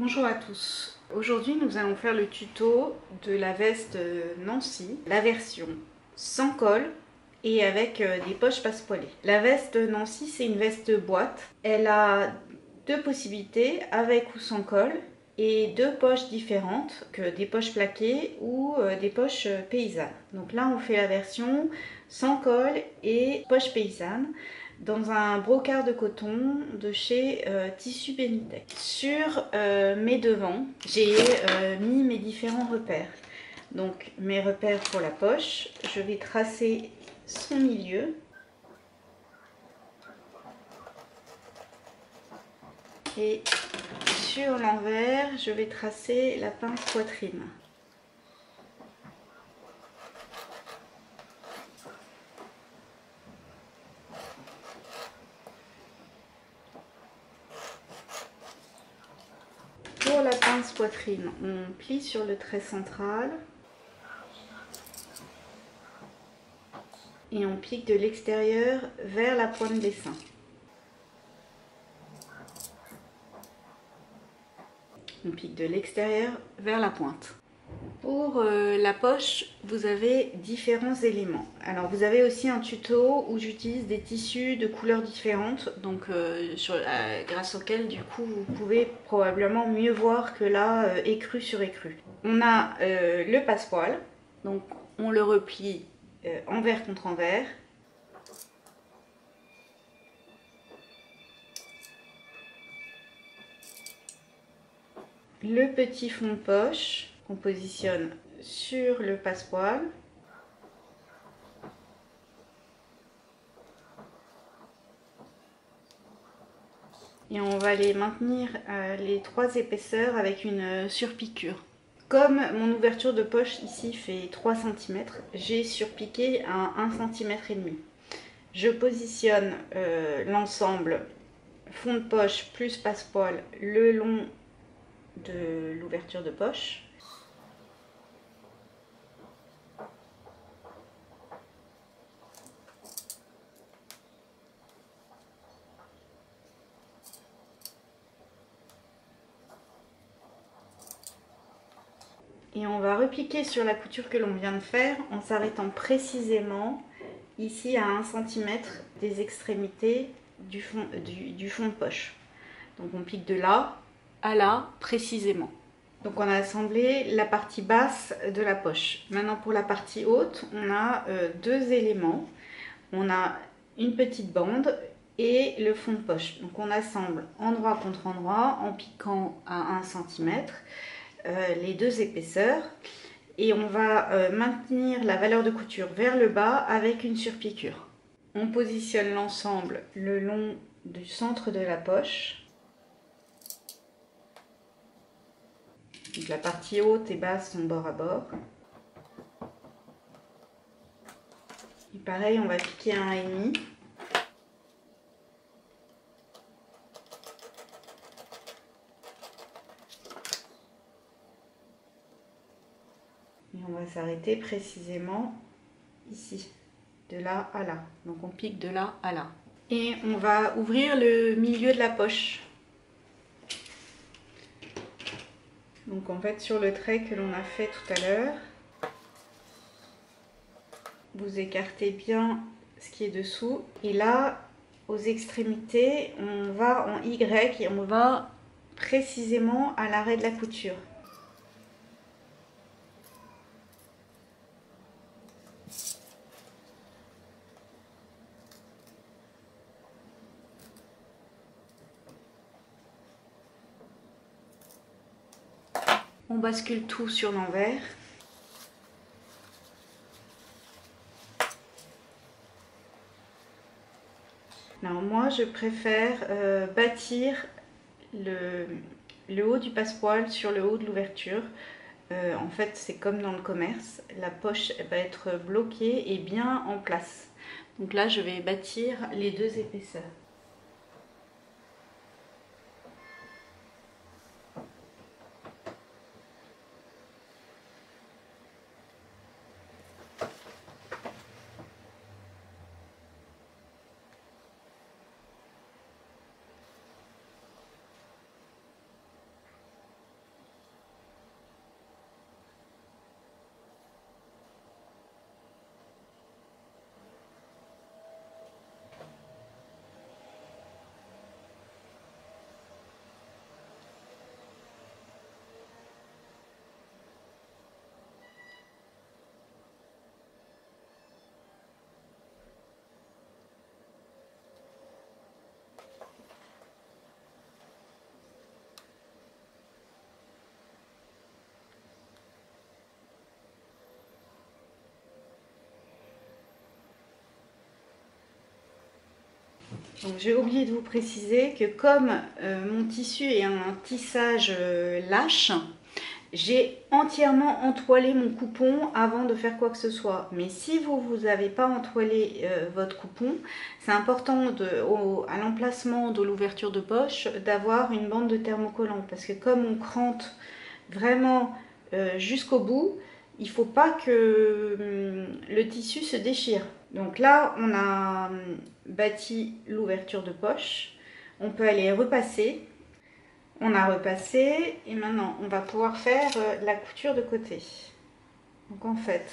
Bonjour à tous. Aujourd'hui nous allons faire le tuto de la veste Nancy, la version sans col et avec des poches passepoilées. La veste Nancy, c'est une veste boîte. Elle a deux possibilités, avec ou sans col, et deux poches différentes, que des poches plaquées ou des poches paysannes. Donc là on fait la version sans col et poche paysanne dans un brocart de coton de chez Tissu Benitech. Sur mes devants, j'ai mis mes différents repères. Donc mes repères pour la poche, je vais tracer son milieu. Et sur l'envers, je vais tracer la pince poitrine. Pour la pince poitrine, on plie sur le trait central et on pique de l'extérieur vers la pointe des seins. On pique de l'extérieur vers la pointe. Pour la poche, vous avez différents éléments. Alors vous avez aussi un tuto où j'utilise des tissus de couleurs différentes, donc grâce auquel du coup vous pouvez probablement mieux voir que là, écru sur écru. On a le passepoil, donc on le replie envers contre envers. Le petit fond de poche qu'on positionne sur le passepoil. Et on va les maintenir les trois épaisseurs avec une surpiqûre. Comme mon ouverture de poche ici fait 3 cm, j'ai surpiqué à 1,5 cm. Je positionne l'ensemble fond de poche plus passepoil le long de l'ouverture de poche. Et on va repiquer sur la couture que l'on vient de faire en s'arrêtant précisément ici à 1 cm des extrémités du fond de poche. Donc on pique de là à là précisément. Donc on a assemblé la partie basse de la poche. Maintenant pour la partie haute, on a deux éléments. On a une petite bande et le fond de poche. Donc on assemble endroit contre endroit en piquant à 1 cm les deux épaisseurs. Et on va maintenir la valeur de couture vers le bas avec une surpiqûre. On positionne l'ensemble le long du centre de la poche. Donc la partie haute et basse sont bord à bord. Et pareil, on va piquer à 1,5. Et on va s'arrêter précisément ici, de là à là. Donc on pique de là à là. Et on va ouvrir le milieu de la poche. Donc en fait sur le trait que l'on a fait tout à l'heure, vous écartez bien ce qui est dessous. Et là, aux extrémités, on va en Y et on va précisément à l'arrêt de la couture. On bascule tout sur l'envers. Alors moi je préfère bâtir le haut du passepoil sur le haut de l'ouverture. En fait c'est comme dans le commerce, la poche va être bloquée et bien en place. Donc là je vais bâtir les deux épaisseurs. Donc j'ai oublié de vous préciser que comme mon tissu est un tissage lâche, j'ai entièrement entoilé mon coupon avant de faire quoi que ce soit. Mais si vous n'avez pas entoilé votre coupon, c'est important à l'emplacement de l'ouverture de poche d'avoir une bande de thermocollant. Parce que comme on crante vraiment jusqu'au bout, il ne faut pas que le tissu se déchire. Donc là, on a bâti l'ouverture de poche. On peut aller repasser. On a repassé et maintenant on va pouvoir faire la couture de côté. Donc en fait,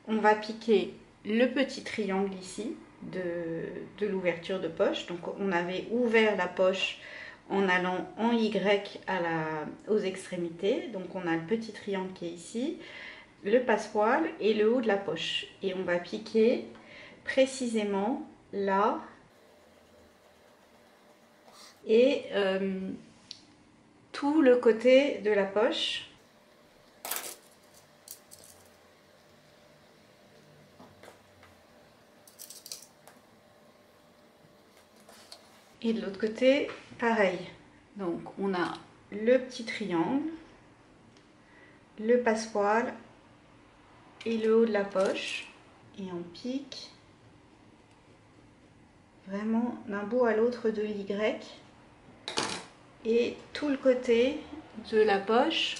on va piquer le petit triangle ici de l'ouverture de poche. Donc on avait ouvert la poche en allant en Y aux extrémités. Donc on a le petit triangle qui est ici, le passepoil et le haut de la poche. Et on va piquer précisément là et tout le côté de la poche. Et de l'autre côté, pareil. Donc on a le petit triangle, le passepoil et le haut de la poche. Et on pique vraiment d'un bout à l'autre de l'Y. Et tout le côté de la poche,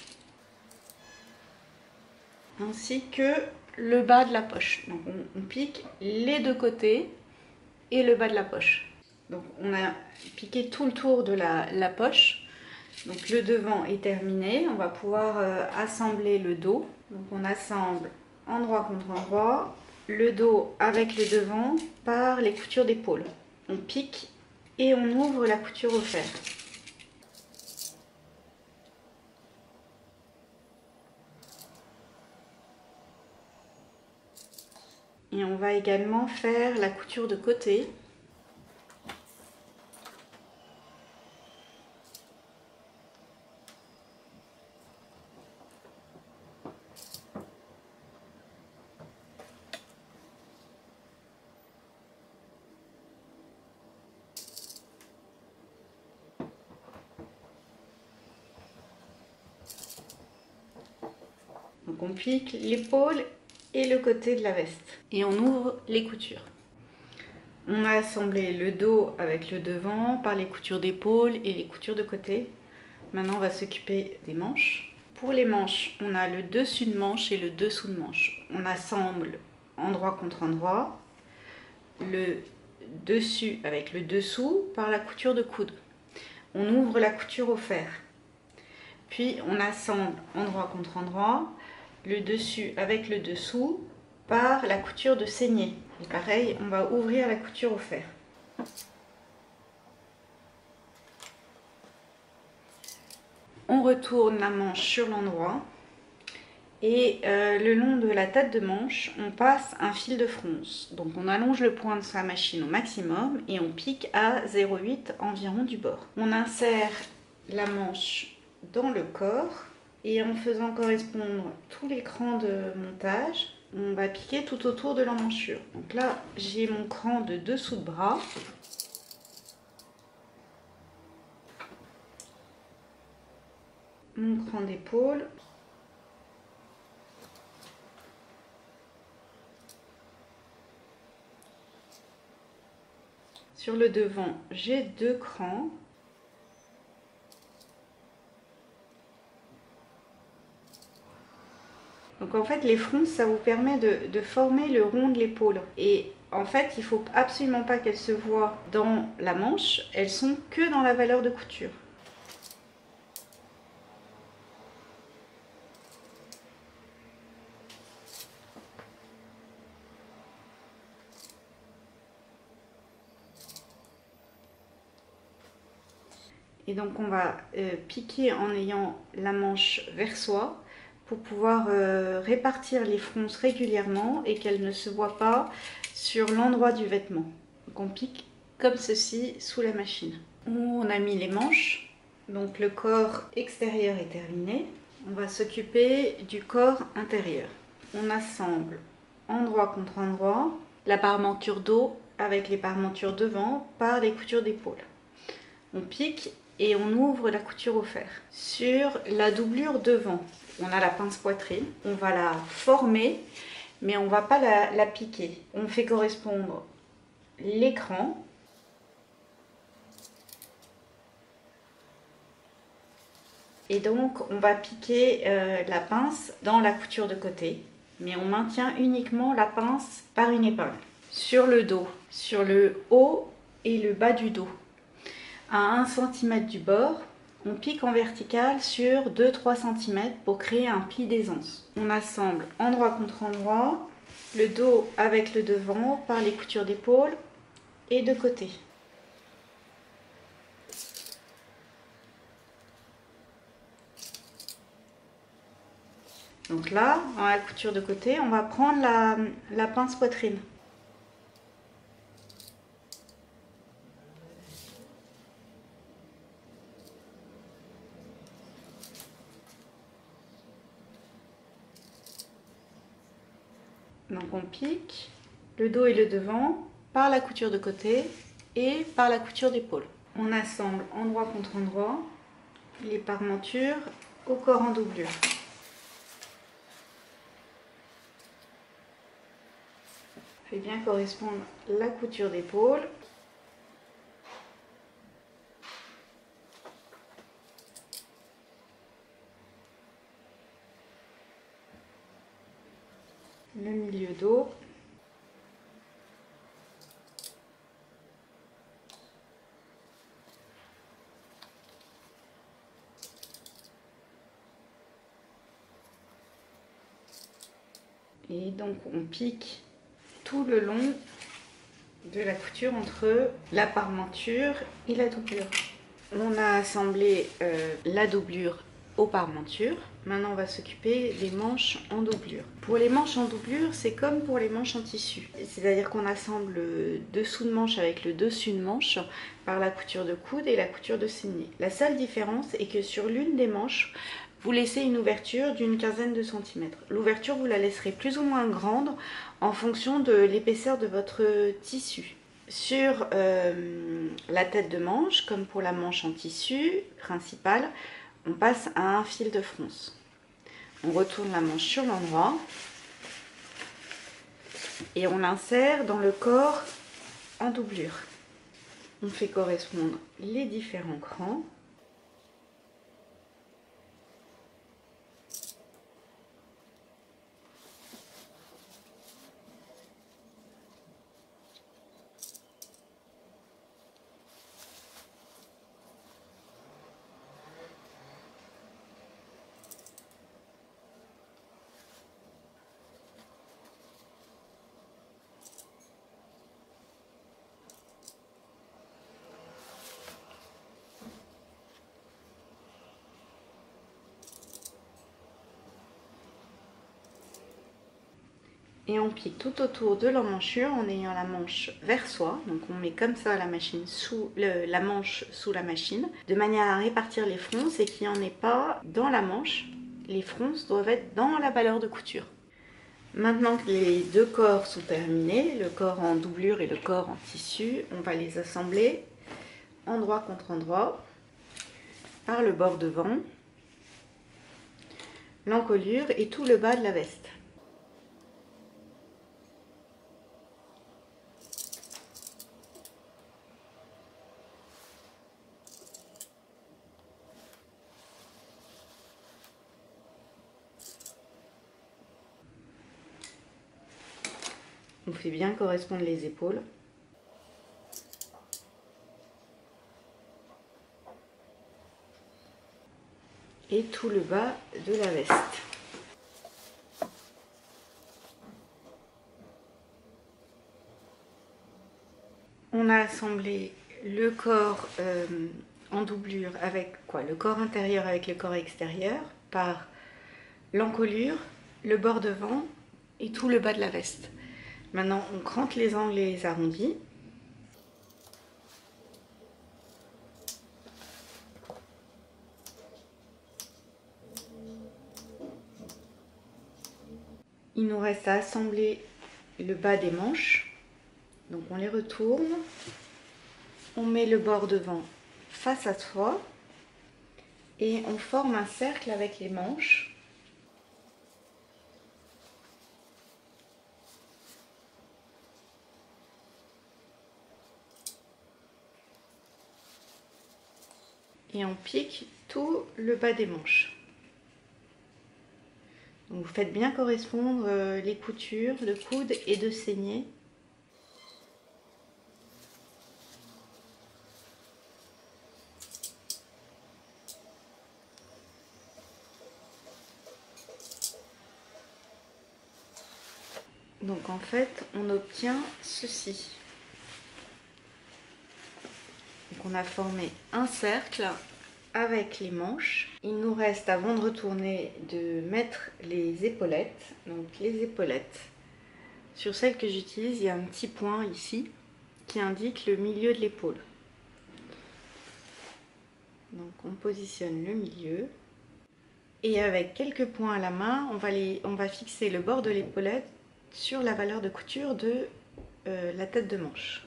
ainsi que le bas de la poche. Donc on pique les deux côtés et le bas de la poche. Donc on a piqué tout le tour de la poche. Donc le devant est terminé. On va pouvoir assembler le dos. Donc on assemble endroit contre endroit le dos avec le devant par les coutures d'épaule. On pique et on ouvre la couture au fer. Et on va également faire la couture de côté. Donc on pique l'épaule et le côté de la veste. Et on ouvre les coutures. On a assemblé le dos avec le devant par les coutures d'épaule et les coutures de côté. Maintenant on va s'occuper des manches. Pour les manches, on a le dessus de manche et le dessous de manche. On assemble endroit contre endroit, le dessus avec le dessous par la couture de coude. On ouvre la couture au fer. Puis on assemble endroit contre endroit, le dessus avec le dessous par la couture de saignée. Et pareil, on va ouvrir la couture au fer. On retourne la manche sur l'endroit et le long de la tête de manche, on passe un fil de fronce. Donc on allonge le point de sa machine au maximum et on pique à 0,8 environ du bord. On insère la manche dans le corps et en faisant correspondre tous les crans de montage, on va piquer tout autour de l'emmanchure. Donc là, j'ai mon cran de dessous de bras. Mon cran d'épaule. Sur le devant, j'ai 2 crans. Donc en fait, les fronces, ça vous permet de former le rond de l'épaule. Et en fait, il ne faut absolument pas qu'elles se voient dans la manche. Elles sont que dans la valeur de couture. Et donc on va piquer en ayant la manche vers soi pour pouvoir répartir les fronces régulièrement et qu'elles ne se voient pas sur l'endroit du vêtement. Donc on pique comme ceci sous la machine. On a mis les manches, donc le corps extérieur est terminé. On va s'occuper du corps intérieur. On assemble endroit contre endroit la parmenture dos avec les parementures devant par les coutures d'épaule. On pique et on ouvre la couture au fer. Sur la doublure devant, on a la pince poitrine, on va la former, mais on ne va pas la piquer. On fait correspondre l'écran et donc on va piquer la pince dans la couture de côté, mais on maintient uniquement la pince par une épingle. Sur le dos, sur le haut et le bas du dos, à 1 cm du bord, on pique en vertical sur 2-3 cm pour créer un pli d'aisance. On assemble endroit contre endroit, le dos avec le devant par les coutures d'épaule et de côté. Donc là, dans la couture de côté, on va prendre la pince poitrine. Donc on pique le dos et le devant par la couture de côté et par la couture d'épaule. On assemble endroit contre endroit les parementures au corps en doublure. Fait bien correspondre la couture d'épaule. Le milieu dos. Et donc on pique tout le long de la couture entre la parementure et la doublure. On a assemblé la doublure aux parementures. Maintenant on va s'occuper des manches en doublure. Pour les manches en doublure, c'est comme pour les manches en tissu. C'est-à-dire qu'on assemble le dessous de manche avec le dessus de manche par la couture de coude et la couture de saignée. La seule différence est que sur l'une des manches, vous laissez une ouverture d'une quinzaine de centimètres. L'ouverture, vous la laisserez plus ou moins grande en fonction de l'épaisseur de votre tissu. Sur la tête de manche, comme pour la manche en tissu principale, on passe à un fil de fronce. On retourne la manche sur l'endroit et on l'insère dans le corps en doublure. On fait correspondre les différents crans. Et on pique tout autour de l'emmanchure en ayant la manche vers soi. Donc on met comme ça la manche sous la machine, de manière à répartir les fronces et qu'il n'y en ait pas dans la manche. Les fronces doivent être dans la balleur de couture. Maintenant que les deux corps sont terminés, le corps en doublure et le corps en tissu, on va les assembler endroit contre endroit par le bord devant, l'encolure et tout le bas de la veste. On fait bien correspondre les épaules. Et tout le bas de la veste. On a assemblé le corps en doublure avec le corps intérieur avec le corps extérieur par l'encolure, le bord devant et tout le bas de la veste. Maintenant, on crante les angles et les arrondis. Il nous reste à assembler le bas des manches. Donc on les retourne, on met le bord devant face à soi et on forme un cercle avec les manches. Et on pique tout le bas des manches. Donc vous faites bien correspondre les coutures de coude et de saignée. Donc en fait, on obtient ceci. Donc on a formé un cercle avec les manches. Il nous reste, avant de retourner, de mettre les épaulettes. Donc les épaulettes, sur celle que j'utilise, il y a un petit point ici qui indique le milieu de l'épaule. Donc on positionne le milieu. Et avec quelques points à la main, on va fixer le bord de l'épaulette sur la valeur de couture de la tête de manche.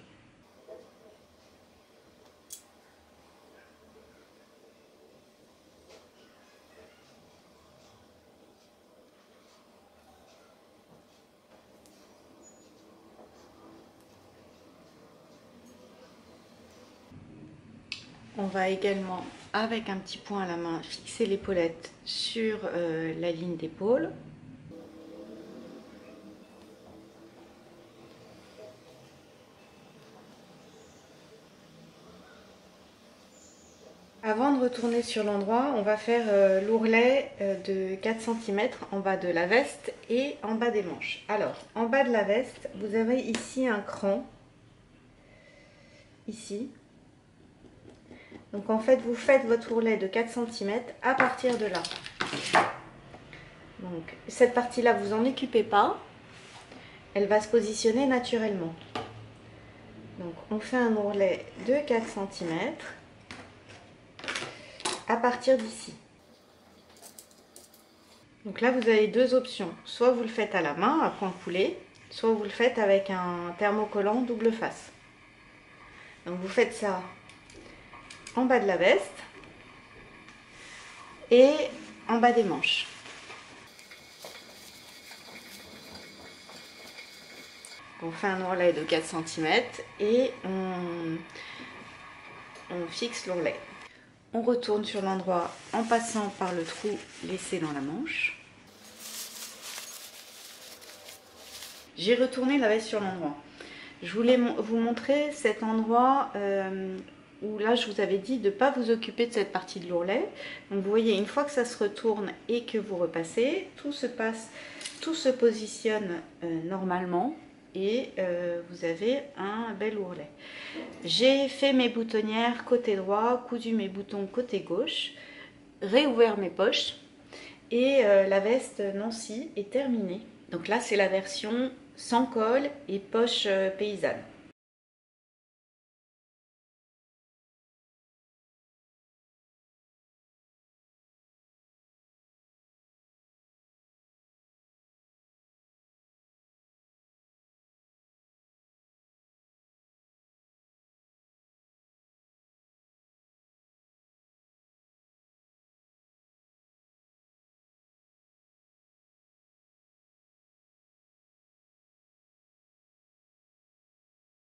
On va également, avec un petit point à la main, fixer l'épaulette sur la ligne d'épaule. Avant de retourner sur l'endroit, on va faire l'ourlet de 4 cm en bas de la veste et en bas des manches. Alors, en bas de la veste, vous avez ici un cran, ici. Donc en fait, vous faites votre ourlet de 4 cm à partir de là. Donc cette partie-là, vous n'en occupez pas. Elle va se positionner naturellement. Donc on fait un ourlet de 4 cm à partir d'ici. Donc là, vous avez deux options. Soit vous le faites à la main, à point coulé, soit vous le faites avec un thermocollant double face. Donc vous faites ça en bas de la veste et en bas des manches. On fait un ourlet de 4 cm et on fixe l'ourlet. On retourne sur l'endroit en passant par le trou laissé dans la manche. J'ai retourné la veste sur l'endroit. Je voulais vous montrer cet endroit où là je vous avais dit de ne pas vous occuper de cette partie de l'ourlet. Donc vous voyez, une fois que ça se retourne et que vous repassez, tout se positionne normalement et vous avez un bel ourlet. J'ai fait mes boutonnières côté droit, cousu mes boutons côté gauche, réouvert mes poches et la veste Nancy est terminée. Donc là c'est la version sans col et poche paysanne.